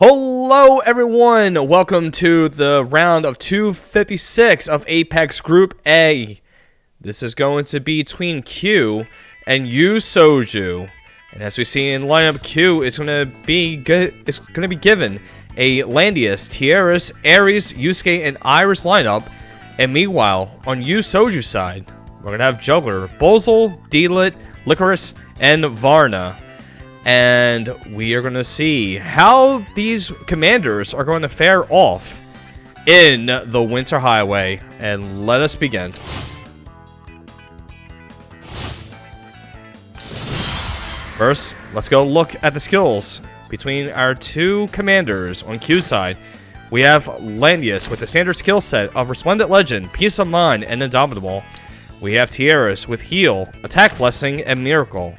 Hello everyone, welcome to the round of 256 of Apex Group A. This is going to be between Q and yuSoju. And as we see in lineup, Q is going to be given a Landius, Tiaris, Ares, Yusuke, and Iris lineup. And meanwhile, on yuSoju side, we're going to have Juggler, Bozel, Delit, Licorice, and Varna. And we are going to see how these commanders are going to fare off in the Winter Highway. And let us begin. First, let's go look at the skills between our two commanders. On Q's side, we have Landius with the standard skill set of Resplendent Legend, Peace of Mind, and Indomitable. We have Tiaris with Heal, Attack Blessing, and Miracle.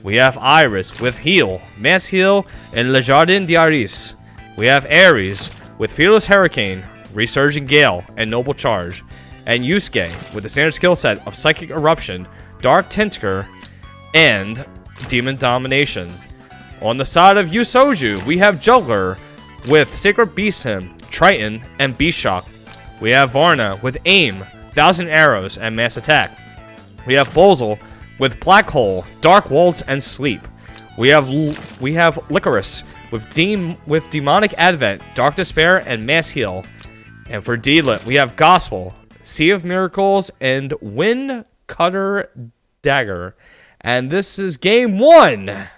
We have Iris with Heal, Mass Heal, and Le Jardin d'Iris. We have Ares with Fearless Hurricane, Resurging Gale, and Noble Charge. And Yusuke with the standard skill set of Psychic Eruption, Dark Tinker, and Demon Domination. On the side of yuSoju, we have Juggler with Sacred Beast Hymn, Triton, and Beast Shock. We have Varna with Aim, 1000 Arrows, and Mass Attack. We have Bozel with Black Hole, Dark Waltz, and Sleep. We have Licorice with Demonic Advent, Dark Despair, and Mass Heal. And for Delit, we have Gospel, Sea of Miracles, and Wind Cutter Dagger. And this is game 1.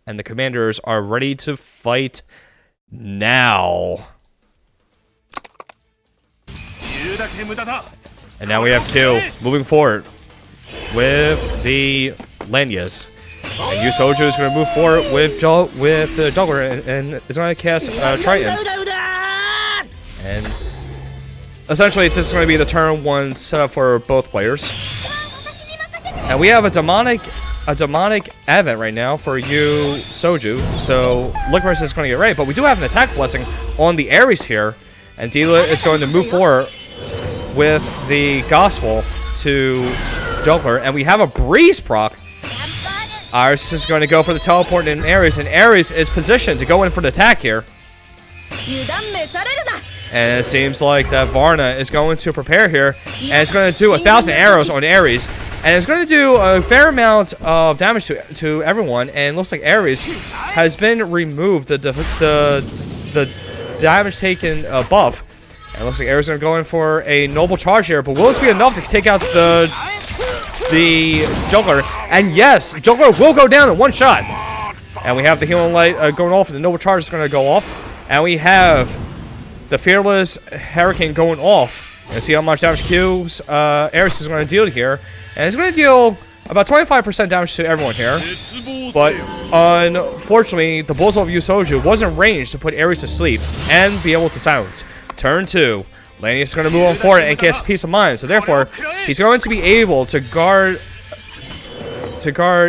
And the commanders are ready to fight now. And now we have Q moving forward with the Landius. And yuSoju is going to move forward with the Juggler and is going to cast Triton. And essentially, this is going to be the turn 1 setup for both players. And we have a demonic advent right now for yuSoju, so Licorice is going to get ready. But we do have an attack blessing on the Ares here, and Delit is going to move forward with the Gospel to Juggler, and we have a Breeze proc. Iris is going to go for the teleport in Ares, and Ares is positioned to go in for the attack here. And it seems like that Varna is going to prepare here, and it's going to do 1000 arrows on Ares, and it's going to do a fair amount of damage to everyone. And it looks like Ares has been removed the damage taken buff. And it looks like Ares is going to go in for a Noble Charge here, but will this be enough to take out the Juggler? And yes, Juggler will go down in one shot. And we have the Healing Light going off, and the Noble Charge is going to go off. And we have the Fearless Hurricane going off. And see how much damage Q's Ares is going to deal here. And it's going to deal about 25% damage to everyone here. But unfortunately, the Bozel of yuSoju wasn't ranged to put Ares to sleep and be able to silence. Turn 2. Landius is going to move on forward and gets Peace of Mind. So therefore, he's going to be able to guard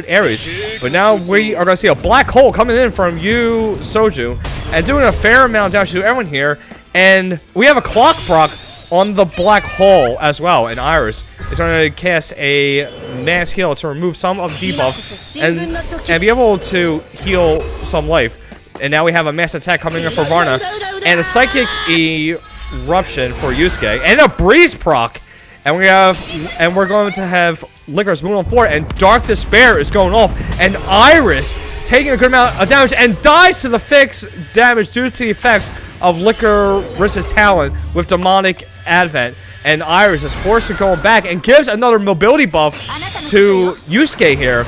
Ares. But now we are going to see a Black Hole coming in from yuSoju and doing a fair amount of damage to everyone here. And we have a Clock proc on the Black Hole as well. And Iris is going to cast a Mass Heal to remove some of the debuffs and be able to heal some life. And now we have a Mass Attack coming in for Varna and a Psychic Eruption for Yusuke and a Breeze proc. And we're going to have Licorice moving on forward, and Dark Despair is going off, and Iris taking a good amount of damage and dies to the fixed damage due to the effects of Licorice's talent with Demonic Advent. And Iris is forced to go back and gives another mobility buff to Yusuke here.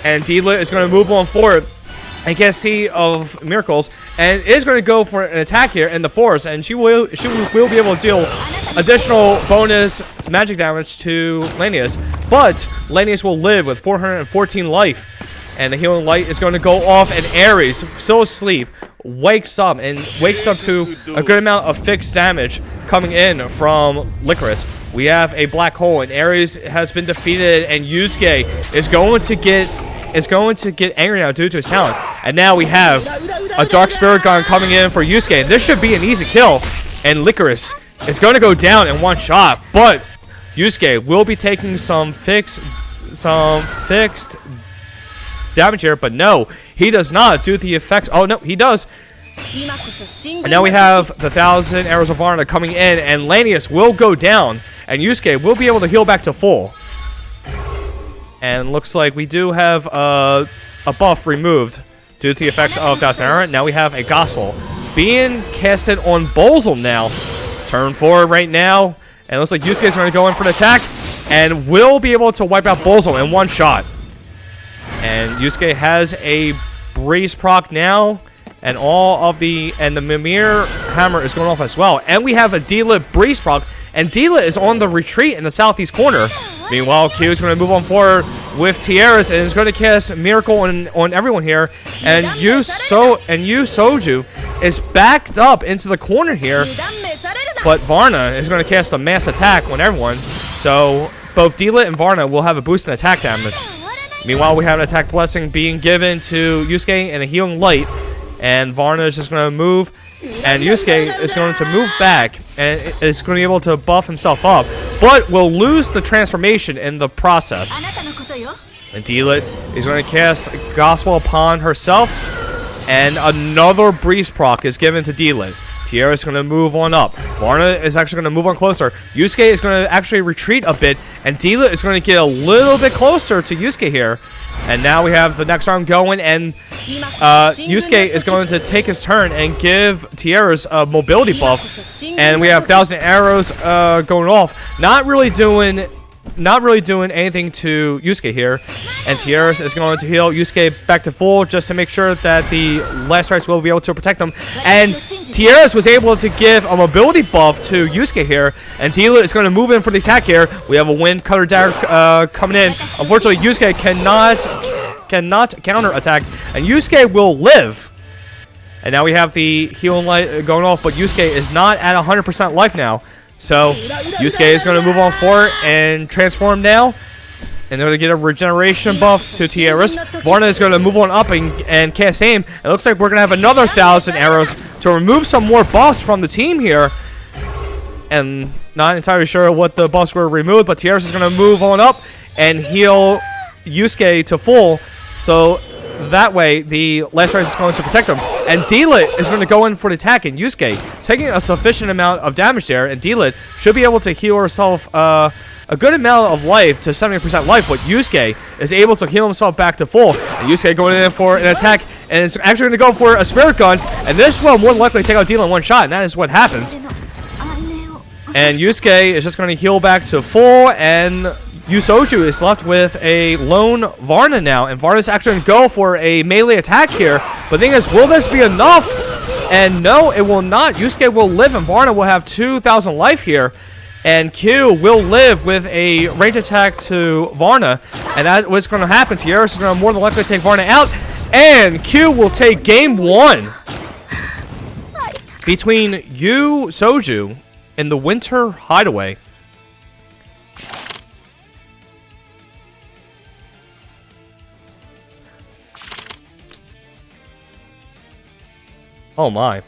And Delit is going to move on forward and get a Sea of Miracles, and is going to go for an attack here in the forest, and she will be able to deal additional bonus magic damage to Landius. But Landius will live with 414 life, and the Healing Light is going to go off, and Ares, still asleep, wakes up to a good amount of fixed damage coming in from Licorice. We have a Black Hole, and Ares has been defeated, and Yusuke is going to get angry now due to his talent. And now we have a Dark Spirit Gun coming in for Yusuke. And this should be an easy kill. And Licorice is going to go down in one shot. But Yusuke will be taking some fixed damage here. But no, he does not do the effects. Oh, no, he does. And now we have the 1,000 arrows of Varna coming in, and Lanius will go down, and Yusuke will be able to heal back to full. And looks like we do have a buff removed due to the effects of 1,000 arrow. Now we have a gospel being casted on Bolzum now. Turn forward right now, and it looks like Yusuke is going to go in for an attack, and will be able to wipe out Bolzum in one shot. And Yusuke has a Breeze proc now, and the Mimir hammer is going off as well. And we have a D-Lit Breeze proc, and D-Lit is on the retreat in the southeast corner. Meanwhile, Q is going to move on forward with Tiaras, and is going to cast Miracle on everyone here. And yuSoju is backed up into the corner here, but Varna is going to cast a mass attack on everyone. So both D-Lit and Varna will have a boost in attack damage. Meanwhile, we have an attack blessing being given to Yusuke and a healing light. And Varna is just going to move, and Yusuke is going to move back and is going to be able to buff himself up, but will lose the transformation in the process. And D-Lit is going to cast Gospel upon herself, and another Breeze proc is given to D-Lit. Tiara is going to move on up. Varna is actually going to move on closer. Yusuke is going to actually retreat a bit, and D-Lit is going to get a little bit closer to Yusuke here. And now we have the next round going, and Yusuke is going to take his turn and give Tiaras a mobility buff. And we have 1,000 arrows going off. Not really doing anything to Yusuke here. And Tiaras is going to heal Yusuke back to full just to make sure that the last rites will be able to protect him. And Tiaras was able to give a mobility buff to Yusuke here. And D-Lit is going to move in for the attack here. We have a Wind Cutter Dagger coming in. Unfortunately, Yusuke cannot counter attack, and Yusuke will live. And now we have the healing light going off, but Yusuke is not at 100% life now. So Yusuke is going to move on forward and transform now. And they're going to get a regeneration buff to Tiaras. Varna is going to move on up and cast aim. It looks like we're going to have another 1,000 arrows to remove some more buffs from the team here. And not entirely sure what the buffs were removed, but Tiaras is going to move on up and heal Yusuke to full. So that way, the last rise is going to protect him. And D-Lit is going to go in for the attack, and Yusuke taking a sufficient amount of damage there. And D-Lit should be able to heal herself a good amount of life to 70% life, but Yusuke is able to heal himself back to full. And Yusuke going in for an attack, and it's actually going to go for a Spirit Gun, and this will more than likely take out D-Lit in one shot, and that is what happens. And Yusuke is just going to heal back to full, and yuSoju is left with a lone Varna now, and Varna's actually going to go for a melee attack here. But the thing is, will this be enough? And no, it will not. Yusuke will live, and Varna will have 2,000 life here. And Q will live with a range attack to Varna. And that what's going to happen. Tiaras is going to more than likely take Varna out. And Q will take game one between yuSoju and the Winter Hideaway. Oh my.